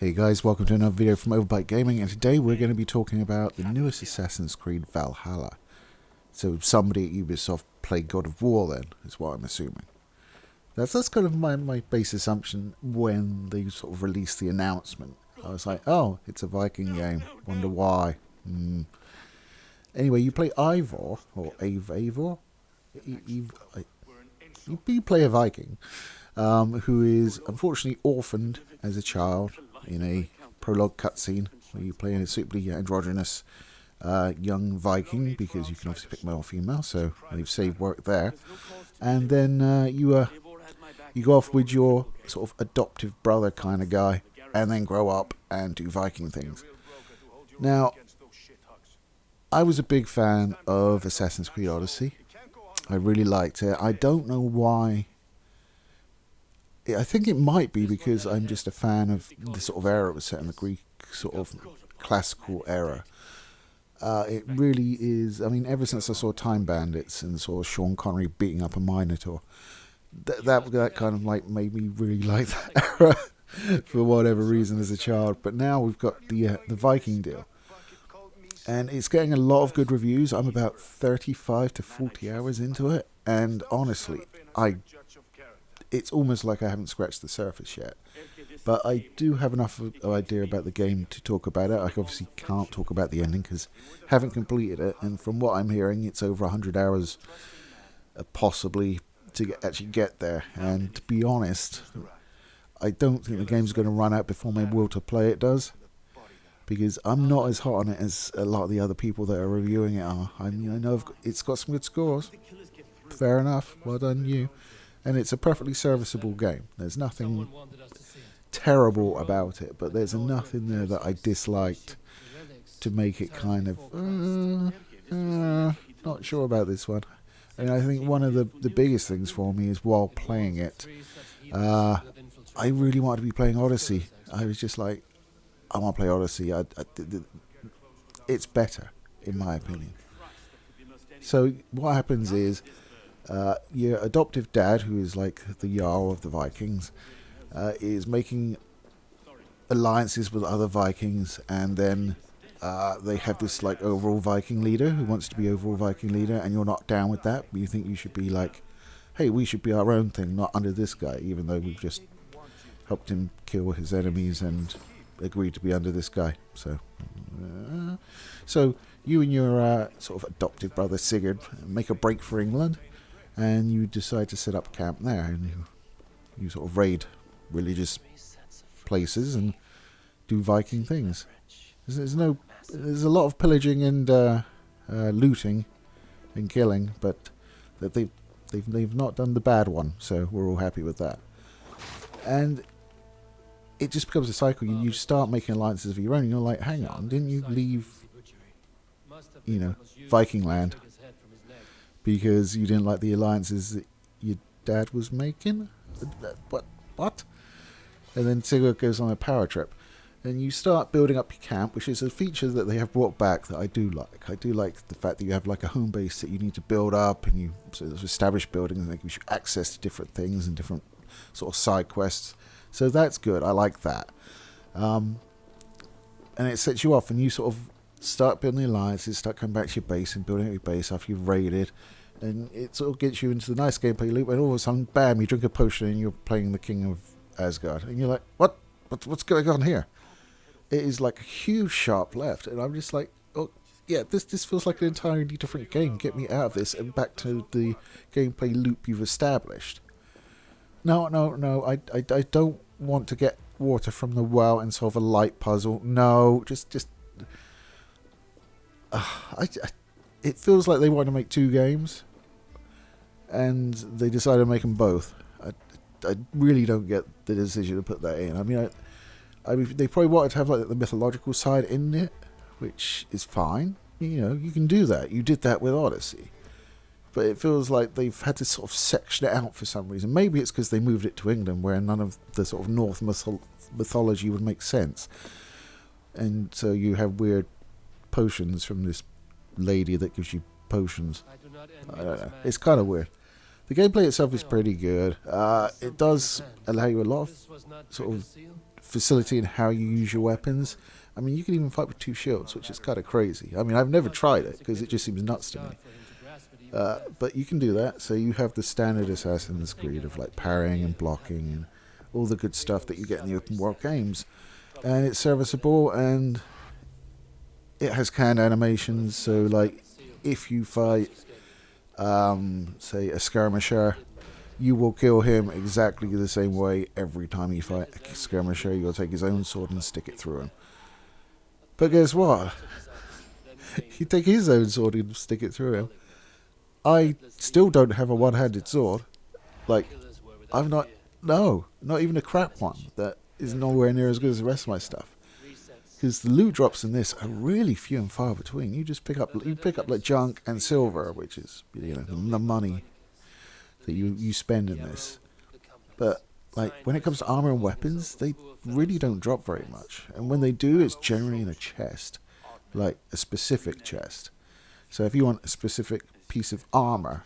Hey guys, welcome to another video from Overbite Gaming, and today we're going to be talking about the newest Assassin's Creed Valhalla. So somebody at Ubisoft played God of War then, is what I'm assuming. That's kind of my base assumption when they sort of released the announcement. I was like, oh, it's a Viking game, wonder why. Anyway, you play Ivor, or Eivor? You play a Viking, who is unfortunately orphaned as a child in a prologue cutscene where you play a suitably androgynous young Viking, because you can obviously pick male or female, so they've saved work there. And then you go off with your sort of adoptive brother kind of guy, and then grow up and do Viking things. Now, I was a big fan of Assassin's Creed Odyssey. I really liked it. I don't know why. I think it might be because I'm just a fan of the sort of era it was set in, the Greek sort of classical era. It really is. I mean, ever since I saw Time Bandits and saw Sean Connery beating up a Minotaur, that kind of like made me really like that era for whatever reason as a child. But now we've got the Viking deal, and it's getting a lot of good reviews. I'm about 35 to 40 hours into it, and honestly, it's almost like I haven't scratched the surface yet. But I do have enough of an idea about the game to talk about it. I obviously can't talk about the ending because I haven't completed it, and from what I'm hearing, it's over 100 hours possibly to actually get there. And to be honest, I don't think the game's going to run out before my will to play it does, because I'm not as hot on it as a lot of the other people that are reviewing it are. I mean, I know it's got some good scores. Fair enough. Well done, you. And it's a perfectly serviceable game. There's nothing terrible about it, but there's enough in there that I disliked to make it kind of not sure about this one. And I think one of the biggest things for me is while playing it, I really wanted to be playing Odyssey. I was just like, I want to play Odyssey. It's better, in my opinion. So what happens is, your adoptive dad, who is like the Jarl of the Vikings, is making alliances with other Vikings, and then they have this like overall Viking leader who wants to be overall Viking leader, and you're not down with that. You think you should be like, hey, we should be our own thing, not under this guy, even though we've just helped him kill his enemies and agreed to be under this guy. So you and your sort of adoptive brother Sigurd make a break for England, and you decide to set up camp there, and you sort of raid religious places and do Viking things. There's a lot of pillaging and looting and killing, but that they've not done the bad one, so we're all happy with that. And it just becomes a cycle. You start making alliances of your own, and you're like, hang on, didn't you leave, Viking land because you didn't like the alliances that your dad was making? What? And then Sigurd goes on a power trip, and you start building up your camp, which is a feature that they have brought back that I do like. I do like the fact that you have like a home base that you need to build up, and you sort of establish buildings and give you access to different things and different sort of side quests. So that's good. I like that. And it sets you off, and you sort of start building alliances, start coming back to your base and building up your base after you've raided. And it sort of gets you into the nice gameplay loop, and all of a sudden, bam, you drink a potion and you're playing the King of Asgard. And you're like, what's going on here? It is like a huge sharp left. And I'm just like, oh, yeah, this feels like an entirely different game. Get me out of this and back to the gameplay loop you've established. No, I don't want to get water from the well and solve a light puzzle. No, just it feels like they want to make two games, and they decided to make them both. I really don't get the decision to put that in. I mean, they probably wanted to have like the mythological side in it, which is fine. You can do that. You did that with Odyssey. But it feels like they've had to sort of section it out for some reason. Maybe it's because they moved it to England, where none of the sort of North mythology would make sense. And so you have weird potions from this lady that gives you potions. I don't know. It's kind of weird. The gameplay itself is pretty good. It does allow you a lot of sort of facility in how you use your weapons. I mean, you can even fight with two shields, which is kind of crazy. I mean, I've never tried it because it just seems nuts to me. But you can do that. So you have the standard Assassin's Creed of like parrying and blocking and all the good stuff that you get in the open world games. And it's serviceable and it has canned animations. So like if you fight, say, a skirmisher, you will kill him exactly the same way every time you fight a skirmisher. You'll take his own sword and stick it through him. But guess what? You take his own sword and stick it through him. I still don't have a one-handed sword. Like, I've not... No, not even a crap one that is nowhere near as good as the rest of my stuff. Because the loot drops in this are really few and far between. You just pick up like junk and silver, which is, you know, the money that you spend in this. But like when it comes to armor and weapons, they really don't drop very much. And when they do, it's generally in a chest, like a specific chest. So if you want a specific piece of armor,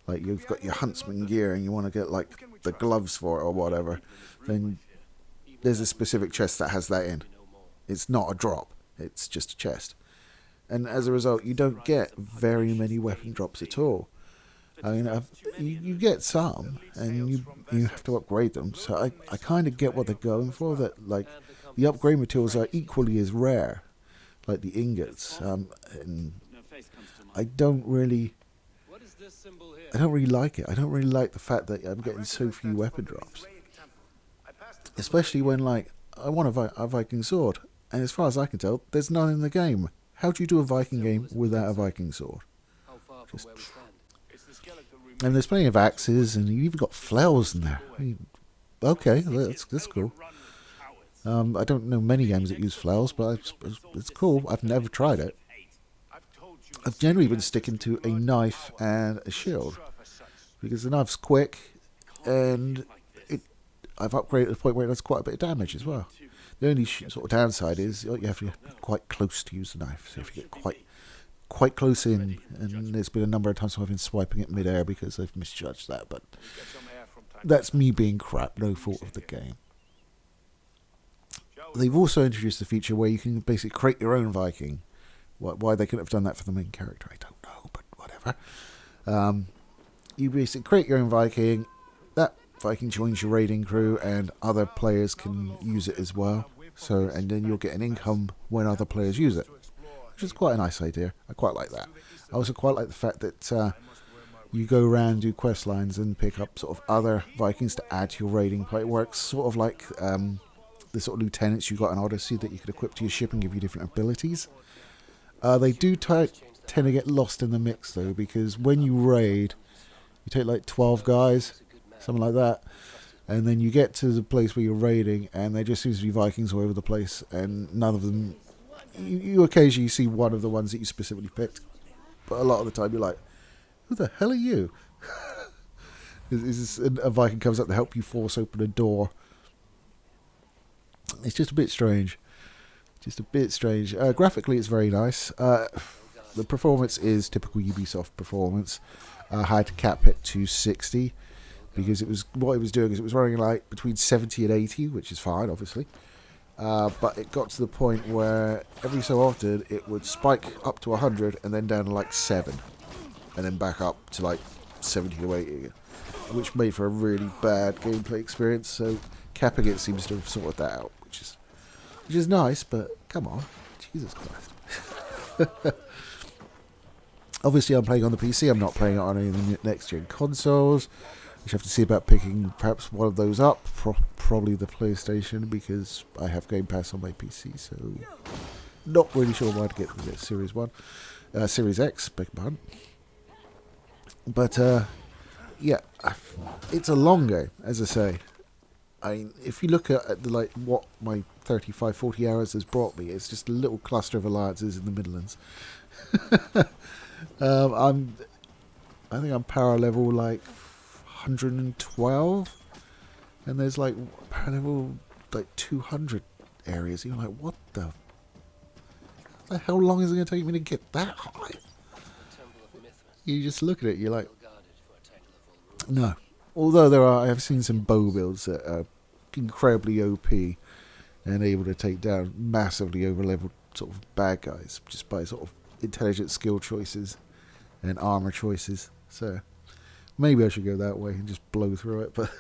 like you've got your huntsman gear and you want to get like the gloves for it or whatever, then there's a specific chest that has that in. It's not a drop, it's just a chest. And as a result, you don't get very many weapon drops at all. I mean, you get some, and you have to upgrade them. So I kind of get what they're going for, that like the upgrade materials are equally as rare, like the ingots. And I don't really like it. I don't really like the fact that I'm getting so few weapon drops. Especially when, like, I want a Viking sword. And as far as I can tell, there's none in the game. How do you do a Viking game without a Viking sword? And there's plenty of axes, and you've even got flails in there. I mean, okay, that's cool. I don't know many games that use flails, but it's cool. I've never tried it. I've generally been sticking to a knife and a shield, because the knife's quick, and I've upgraded to the point where it does quite a bit of damage as well. The only sort of downside is you have to be quite close to use the knife. So if you get quite close in, and there's been a number of times I've been swiping it mid-air because I've misjudged that, but that's me being crap, no fault of the game. They've also introduced a feature where you can basically create your own Viking. Why they couldn't have done that for the main character, I don't know, but whatever. You basically create your own Viking. That Viking joins your raiding crew, and other players can use it as well. So, and then you'll get an income when other players use it, which is quite a nice idea. I quite like that. I also quite like the fact that you go around, do quest lines, and pick up sort of other Vikings to add to your raiding party. It works sort of like the sort of lieutenants you got in Odyssey that you could equip to your ship and give you different abilities. They do tend to get lost in the mix, though, because when you raid, you take like 12 guys, something like that, and then you get to the place where you're raiding, and there just seems to be Vikings all over the place, and none of them... You occasionally see one of the ones that you specifically picked, but a lot of the time you're like, who the hell are you? A Viking comes up to help you force open a door. It's just a bit strange. Graphically, it's very nice. The performance is typical Ubisoft performance. I had to cap it to 60 because it was running like between 70 and 80, which is fine, obviously. But it got to the point where every so often it would spike up to 100 and then down to like 7, and then back up to like 70 to 80 again, which made for a really bad gameplay experience. So capping it seems to have sorted that out, which is nice, but come on, Jesus Christ. Obviously, I'm playing on the PC. I'm not playing it on any of the next-gen consoles. I have to see about picking perhaps one of those up. Probably the PlayStation, because I have Game Pass on my PC. So, not really sure why to get the Series 1. Series X, beg your pardon. But, yeah, it's a long game, as I say. I mean, if you look at what my 35, 40 hours has brought me, it's just a little cluster of alliances in the Midlands. I think I'm power level like 112, and there's like power level like 200 areas. You're like, what the how long is it going to take me to get that high? You just look at it, you're like, No. Although I have seen some bow builds that are incredibly OP and able to take down massively over-leveled sort of bad guys just by sort of intelligent skill choices and armor choices. So maybe I should go that way and just blow through it, but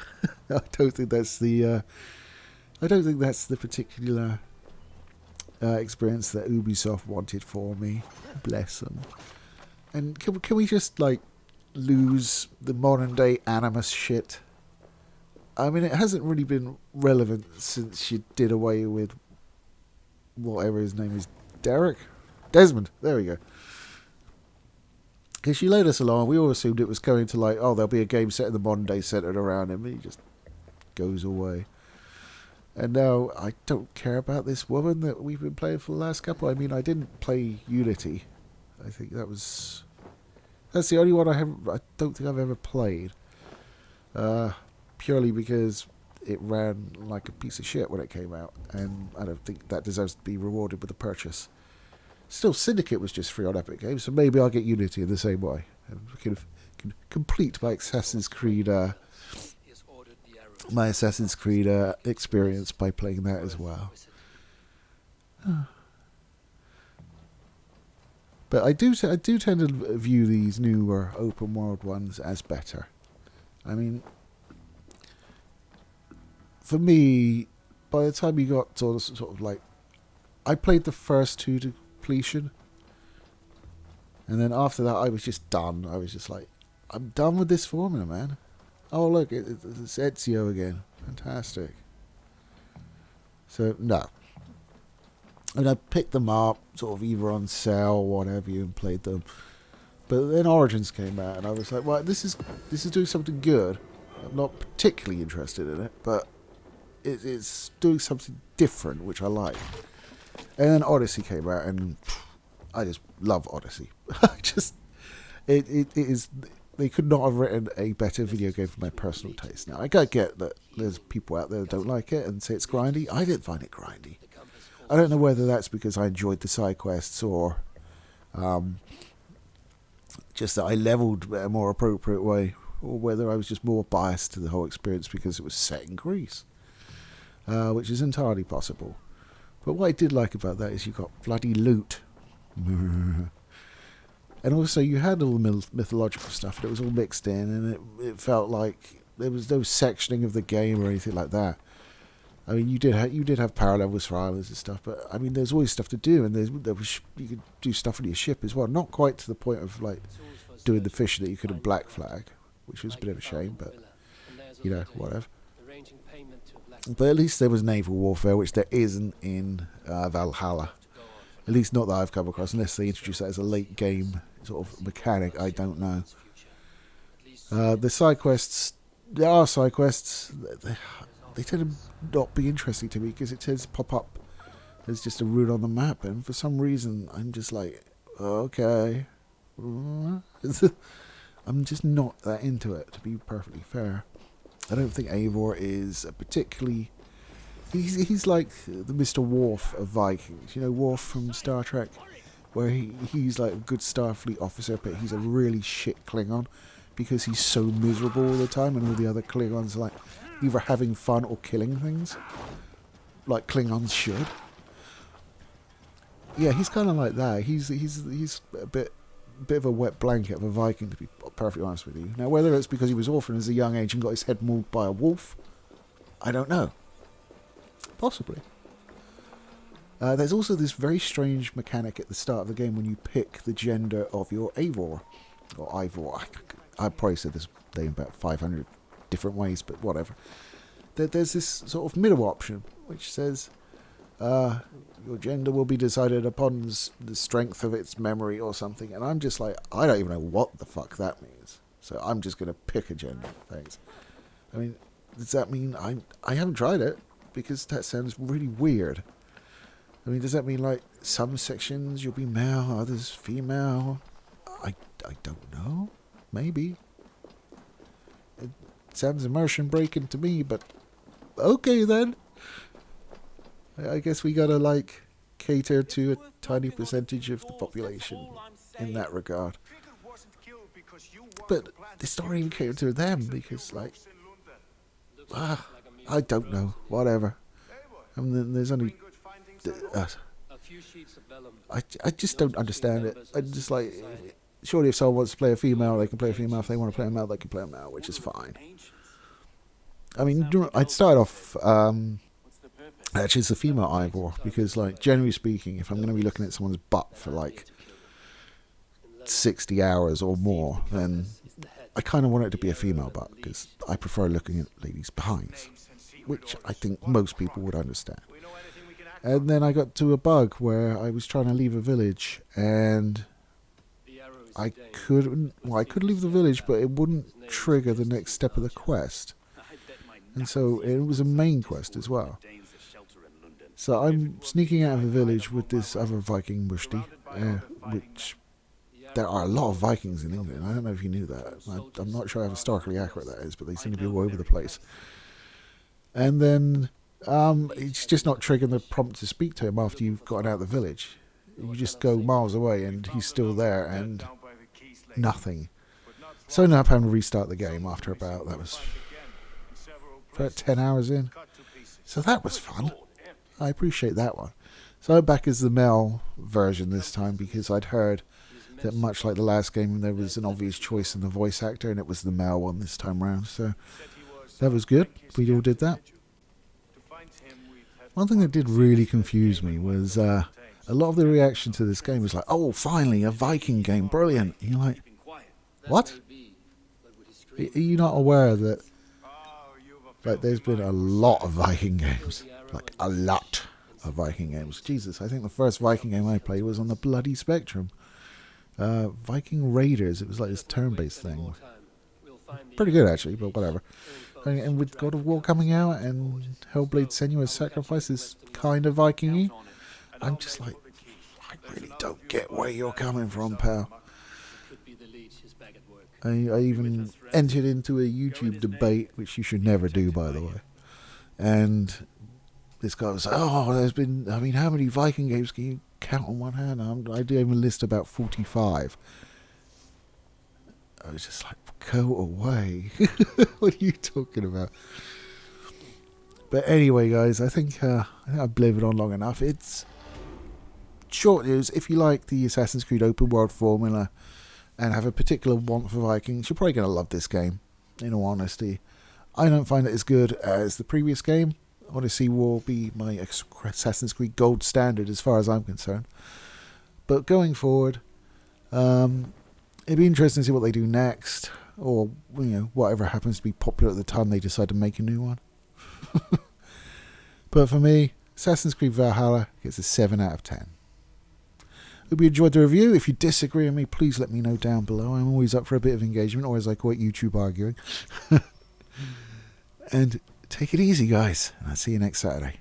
I don't think that's the particular experience that Ubisoft wanted for me. Bless them. And can we just like lose the modern day Animus shit? I mean, it hasn't really been relevant since she did away with whatever his name is. Desmond. There we go. Because she led us along, we all assumed it was going to like, oh, there'll be a game set in the modern day centered around him, and he just goes away. And now I don't care about this woman that we've been playing for the last couple. I mean, I didn't play Unity. I think that's the only one I don't think I've ever played. Purely because it ran like a piece of shit when it came out, and I don't think that deserves to be rewarded with a purchase. Still, Syndicate was just free on Epic Games, so maybe I'll get Unity in the same way. And can complete my Assassin's Creed experience by playing that as well. But I do tend to view these newer open world ones as better. I mean, for me, by the time you got sort of like, I played the first two to completion, and then after that I was just done. I was just like, I'm done with this formula, man. Oh look, it's Ezio again. Fantastic. So no. And I picked them up, sort of either on sale or whatever you, and played them. But then Origins came out, and I was like, well, this is doing something good. I'm not particularly interested in it, but it's doing something different, which I like. And then Odyssey came out, and I just love Odyssey. It is. They could not have written a better video game for my personal taste. Now, I get that there's people out there that don't like it and say it's grindy. I didn't find it grindy. I don't know whether that's because I enjoyed the side quests or just that I leveled in a more appropriate way, or whether I was just more biased to the whole experience because it was set in Greece, which is entirely possible. But what I did like about that is you got bloody loot. And also you had all the mythological stuff, and it was all mixed in, and it felt like there was no sectioning of the game or anything like that. I mean, you did have power levels for islands and stuff, but I mean, there's always stuff to do, and you could do stuff on your ship as well. Not quite to the point of like doing the fishing that you could in Black Flag, which was a bit of a shame, but you know, whatever. But at least there was naval warfare, which there isn't in Valhalla. At least not that I've come across, unless they introduce that as a late game sort of mechanic. I don't know. The side quests, there are side quests. They tend to not be interesting to me because it tends to pop up as just a route on the map, and for some reason I'm just like, okay. I'm just not that into it, to be perfectly fair. I don't think Eivor is a particularly... He's like the Mr. Worf of Vikings. You know, Worf from Star Trek, where he's like a good Starfleet officer, but he's a really shit Klingon because he's so miserable all the time, and all the other Klingons are like either having fun or killing things, like Klingons should. Yeah, he's kind of like that. He's a bit of a wet blanket of a Viking, to be perfectly honest with you. Now, whether it's because he was orphaned as a young age and got his head mauled by a wolf, I don't know. Possibly. There's also this very strange mechanic at the start of the game when you pick the gender of your Eivor. Or Ivor. I probably said this name about 500 different ways, but whatever. There's this sort of middle option, which says your gender will be decided upon the strength of its memory or something. And I'm just like, I don't even know what the fuck that means. So I'm just going to pick a gender. Thanks. I mean, does that mean I haven't tried it? Because that sounds really weird. I mean, does that mean like some sections you'll be male, others female? I don't know. Maybe. It sounds immersion breaking to me, but okay then. I guess we gotta like cater to a tiny percentage of the population in that regard. But this don't even cater to them because, like, I don't know, whatever. I mean, there's only. I just don't understand it. I just like. Surely, if someone wants to play a female, they can play a female. If they want to play a male, they can play a male, which is fine. I mean, I'd start off. Actually, it's a female Ivor because, like, generally speaking, if I'm going to be looking at someone's butt for like 60 hours or more, then I kind of want it to be a female butt because I prefer looking at ladies' behinds, which I think most people would understand. And then I got to a bug where I was trying to leave a village and I couldn't. Well, I could leave the village, but it wouldn't trigger the next step of the quest, and so it was a main quest as well. So I'm sneaking out of the village with this other Viking Mushti, which there are a lot of Vikings in England. I don't know if you knew that. I'm not sure how historically accurate that is, but they seem to be all over the place. And then it's just not triggering the prompt to speak to him after you've gotten out of the village. You just go miles away and he's still there and nothing. So I ended up having to restart the game after about 10 hours in. So that was fun. I appreciate that one. So I'm back as the male version this time because I'd heard that much like the last game, there was an obvious choice in the voice actor and it was the male one this time round. So that was good. We all did that. One thing that did really confuse me was a lot of the reaction to this game was like, oh, finally, a Viking game, brilliant. And you're like, what? Are you not aware that there's been a lot of Viking games? Like, a lot of Viking games. Jesus, I think the first Viking game I played was on the bloody Spectrum. Viking Raiders, it was like this turn-based thing. Pretty good, actually, but whatever. And with God of War coming out and Hellblade Senua's Sacrifice is kind of Viking-y, I'm just like, I really don't get where you're coming from, pal. I even entered into a YouTube debate, which you should never do, by the way. And this guy was like, oh, there's been, I mean, how many Viking games can you count on one hand? I do even list about 45. I was just like, go away. What are you talking about? But anyway, guys, I think I've blathered on long enough. It's short news. If you like the Assassin's Creed open world formula and have a particular want for Vikings, you're probably going to love this game, in all honesty. I don't find it as good as the previous game. Odyssey will be my Assassin's Creed gold standard as far as I'm concerned. But going forward, it'd be interesting to see what they do next, or whatever happens to be popular at the time they decide to make a new one. But for me, Assassin's Creed Valhalla gets a 7 out of 10. Hope you enjoyed the review. If you disagree with me, please let me know down below. I'm always up for a bit of engagement, or as I call it, YouTube arguing. And take it easy, guys. And I'll see you next Saturday.